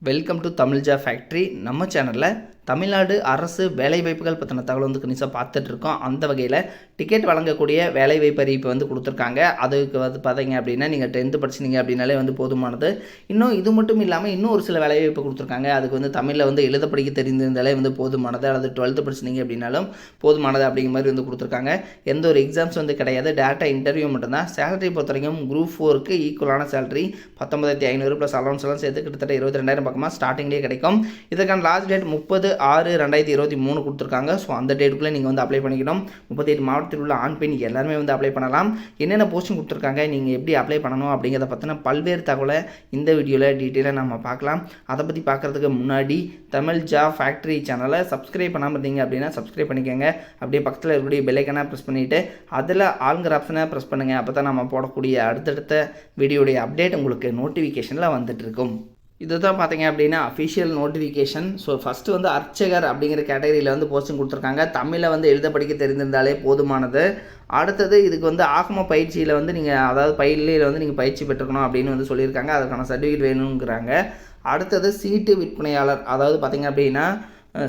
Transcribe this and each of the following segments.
Welcome to Tamil ஜா factory. நம்ம சேனலில் தமிழ்நாடு அரசு வேலைவாய்ப்புகள் பற்றின தகவல் வந்து கணிசாக பார்த்துட்ருக்கோம். அந்த வகையில் டிக்கெட் வழங்கக்கூடிய வேலைவாய்ப்பு அறிவிப்பு வந்து கொடுத்துருக்காங்க. அதுக்கு வந்து பார்த்தீங்க அப்படின்னா நீங்கள் 10th படிச்சிங்க அப்படின்னாலே வந்து போதுமானது. இன்னும் இது மட்டும் இல்லாமல் இன்னும் ஒரு சில வேலைவாய்ப்பு கொடுத்துருக்காங்க. அதுக்கு வந்து தமிழில் வந்து எழுத படிக்க தெரிந்திருந்தாலே வந்து போதுமானது, அல்லது 12th படிச்சிங்க அப்படின்னாலும் போதுமானது அப்படிங்கிற மாதிரி வந்து கொடுத்துருக்காங்க. எந்த ஒரு எக்ஸாம்ஸ் வந்து கிடையாது, டேட்டா இன்டர்வியூ மட்டும்தான். சேலரி பொறுத்த வரைக்கும் குரூப் 4க்கு ஈக்குவலான சேலரி 19,500 ப்ளஸ் அலவன்ஸ் எல்லாம் சேர்த்து கிட்டத்தட்ட 22,000 பக்கமாக ஸ்டார்டிங்லேயே கிடைக்கும். இதற்கான லாஸ்ட் டேட் 30/6/2023 கொடுத்துருக்காங்க. ஸோ அந்த டேட்டுக்குள்ளே நீங்கள் வந்து அப்ளை பண்ணிக்கணும். 38 மாவட்டத்தில் உள்ள ஆண் பெண் எல்லாருமே வந்து அப்ளை பண்ணலாம். என்னென்ன போஸ்டிங் கொடுத்துருக்காங்க, நீங்கள் எப்படி அப்ளை பண்ணணும் அப்படிங்கிறத பற்றின பல்வேறு தகவலை இந்த வீடியோவில் டீட்டெயிலாக நம்ம பார்க்கலாம். அதை பற்றி பார்க்குறதுக்கு முன்னாடி தமிழ் ஜா ஃபேக்ட்ரி சேனலை சப்ஸ்கிரைப் பண்ணாமல் இருந்தீங்க அப்படின்னா சப்ஸ்கிரைப் பண்ணிக்கோங்க. அப்படியே பக்கத்தில் இருக்கக்கூடிய பெல்லைக்கான ப்ரெஸ் பண்ணிவிட்டு அதில் ஆளுங்கிற ஆப்ஷனை ப்ரெஸ் பண்ணுங்கள். அப்போ தான் நம்ம போடக்கூடிய அடுத்தடுத்த வீடியோடைய அப்டேட் உங்களுக்கு நோட்டிஃபிகேஷனில் வந்துட்டுருக்கும். இதுதான் பார்த்தீங்க அப்படின்னா அஃபிஷியல் நோட்டிஃபிகேஷன். ஸோ ஃபஸ்ட்டு வந்து அர்ச்சகர் அப்படிங்கிற கேட்டகரியில் வந்து போஸ்டிங் கொடுத்துருக்காங்க. தமிழில் வந்து எழுத படிக்க தெரிந்திருந்தாலே போதுமானது. அடுத்தது இதுக்கு வந்து ஆகம பயிற்சியில் வந்து நீங்கள், அதாவது பயிற்சியில் வந்து நீங்கள் பயிற்சி பெற்றுக்கணும் அப்படின்னு வந்து சொல்லியிருக்காங்க. அதுக்கான சர்டிஃபிகேட் வேணுங்கிறாங்க. அடுத்தது சீட்டு விற்பனையாளர், அதாவது பார்த்தீங்க அப்படின்னா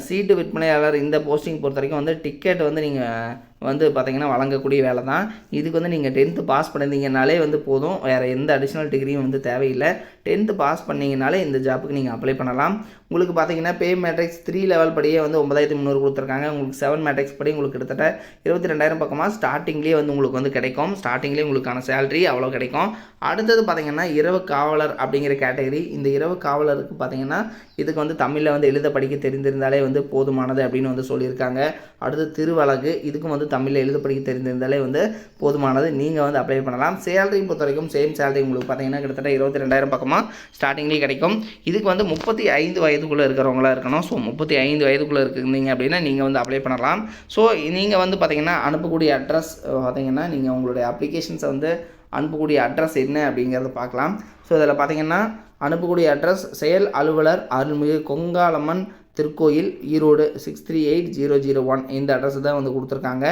சீட்டு விற்பனையாளர் இந்த போஸ்டிங் பொறுத்த வரைக்கும் வந்து டிக்கெட் வந்து நீங்கள் வந்து பார்த்திங்கன்னா வழங்கக்கூடிய வேலை தான். இதுக்கு வந்து நீங்கள் 10th பாஸ் பண்ணியிருந்தீங்கனாலே வந்து போதும், வேறு எந்த அடிஷ்னல் டிகிரியும் வந்து தேவையில்லை. 10th பாஸ் பண்ணிங்கனாலே இந்த ஜாப்புக்கு நீங்கள் அப்ளை பண்ணலாம். உங்களுக்கு பார்த்தீங்கன்னா பே மேட்ரிக்ஸ் 3 லெவல் படியே வந்து 9,300 கொடுத்துருக்காங்க. உங்களுக்கு 7 மேட்ரிக்ஸ் படி உங்களுக்கு கிட்டத்தட்ட 22,000 பக்கமாக ஸ்டார்டிங்லேயே வந்து உங்களுக்கு வந்து கிடைக்கும். ஸ்டார்டிங்லேயே உங்களுக்கான சேலரி அவ்வளோ கிடைக்கும். அடுத்தது பார்த்திங்கன்னா இரவு காவலர் அப்படிங்கிற கேட்டகரி. இந்த இரவு காவலருக்கு பார்த்திங்கன்னா இதுக்கு வந்து தமிழில் வந்து எழுத படிக்க தெரிந்திருந்தாலே வந்து போதுமானது அப்படின்னு வந்து சொல்லியிருக்காங்க. அடுத்து திருவழகு, இதுக்கும் வந்து தமிழில் எழுத படிக்க தெரிந்திருந்தாலே வந்து போதுமானது, நீங்கள் வந்து அப்ளை பண்ணலாம். சேலரியும் பொறுத்த வரைக்கும் சேம் சேலரி உங்களுக்கு பார்த்தீங்கன்னா கிட்டத்தட்ட 22,000 பக்கமாக ஸ்டார்டிங்லேயே கிடைக்கும். இதுக்கு வந்து 35 வயதுக்குள்ளே இருக்கிறவங்களா இருக்கணும். ஸோ 35 வயதுக்குள்ளே இருந்தீங்க அப்படின்னா நீங்கள் வந்து அப்ளை பண்ணலாம். ஸோ நீங்கள் வந்து பார்த்தீங்கன்னா அனுப்பக்கூடிய அட்ரஸ் பார்த்தீங்கன்னா நீங்கள் உங்களுடைய அப்ளிகேஷன்ஸை வந்து அனுப்பக்கூடிய அட்ரஸ் என்ன அப்படிங்கிறத பார்க்கலாம். ஸோ இதில் பார்த்தீங்கன்னா அனுப்பக்கூடிய அட்ரஸ் செயல் அலுவலர் அருள்மிகு கொங்காலம்மன் திருக்கோயில், ஈரோடு 638001 இந்த அட்ரஸ் தான் வந்து கொடுத்துருக்காங்க.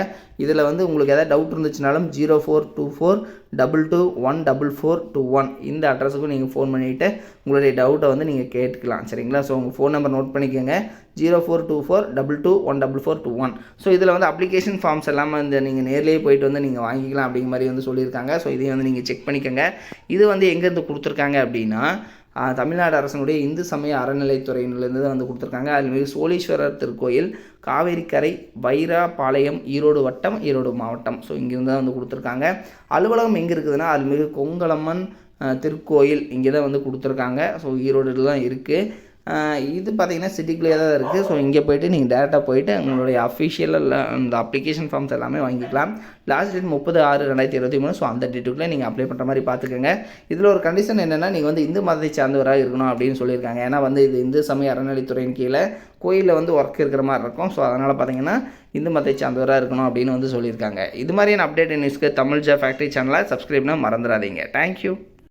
இதில் வந்து உங்களுக்கு எதாவது டவுட் இருந்துச்சுனாலும் 042422144421 இந்த அட்ரஸுக்கும் நீங்கள் ஃபோன் பண்ணிவிட்டு உங்களுடைய டவுட்டை வந்து நீங்கள் கேட்டுக்கலாம். சரிங்களா? ஸோ உங்கள் ஃபோன் நம்பர் நோட் பண்ணிக்கோங்க, 042422144421. ஸோ இதில் வந்து அப்ளிகேஷன் ஃபார்ம்ஸ் எல்லாமே வந்து நீங்கள் நேர்லேயே போயிட்டு வந்து நீங்கள் வாங்கிக்கலாம் அப்படிங்கிற மாதிரி வந்து சொல்லியிருக்காங்க. ஸோ இதையும் வந்து நீங்கள் செக் பண்ணிக்கோங்க. இது வந்து எங்கேருந்து கொடுத்துருக்காங்க அப்படின்னா தமிழ்நாடு அரசனுடைய இந்து சமய அறநிலைத்துறையிலேருந்து தான் வந்து கொடுத்துருக்காங்க. அதுமாரி சோழீஸ்வரர் திருக்கோயில், காவேரிக்கரை, வைராபாளையம், ஈரோடு வட்டம், ஈரோடு மாவட்டம். ஸோ இங்கேருந்து தான் வந்து கொடுத்துருக்காங்க. அலுவலகம் எங்கே இருக்குதுன்னா அதுமாரி கொங்கலம்மன் திருக்கோயில் இங்கே தான் வந்து கொடுத்துருக்காங்க. ஸோ ஈரோடு தான் இருக்குது. இது பார்த்திங்கன்னா சிட்டிக்குள்ளேயே தான் இருக்குது. ஸோ இங்கே போய்ட்டு நீங்கள் டேரெக்டாக போய்ட்டு உங்களுடைய அஃபிஷியலில் இந்த அப்ளிகேஷன் ஃபார்ம்ஸ் எல்லாமே வாங்கிக்கலாம். Last date 30/6/2023. ஸோ அந்த டேட்டுக்குள்ளே நீங்கள் அப்ளை பண்ணுற மாதிரி பார்த்துக்கோங்க. இதில் ஒரு கண்டிஷன் என்னென்னா நீங்கள் வந்து இந்து மதத்தை சார்ந்தவராக இருக்கணும் அப்படின்னு சொல்லியிருக்காங்க. ஏன்னா வந்து இது இந்து சமய அறநிலைத்துறையின் கீழே கோயிலில் வந்து ஒர்க் இருக்கிற மாதிரி இருக்கும். ஸோ அதனால் பார்த்தீங்கன்னா இந்து மதத்தை சார்ந்தவராக இருக்கணும் அப்படின்னு வந்து சொல்லியிருக்காங்க. இது மாதிரியான அப்டேட் நியூஸ்க்கு தமிழ் ஜா ஃபேக்ட்ரி சேனலை சப்ஸ்கிரைப்னா மறந்துடாதீங்க. தேங்க்யூ.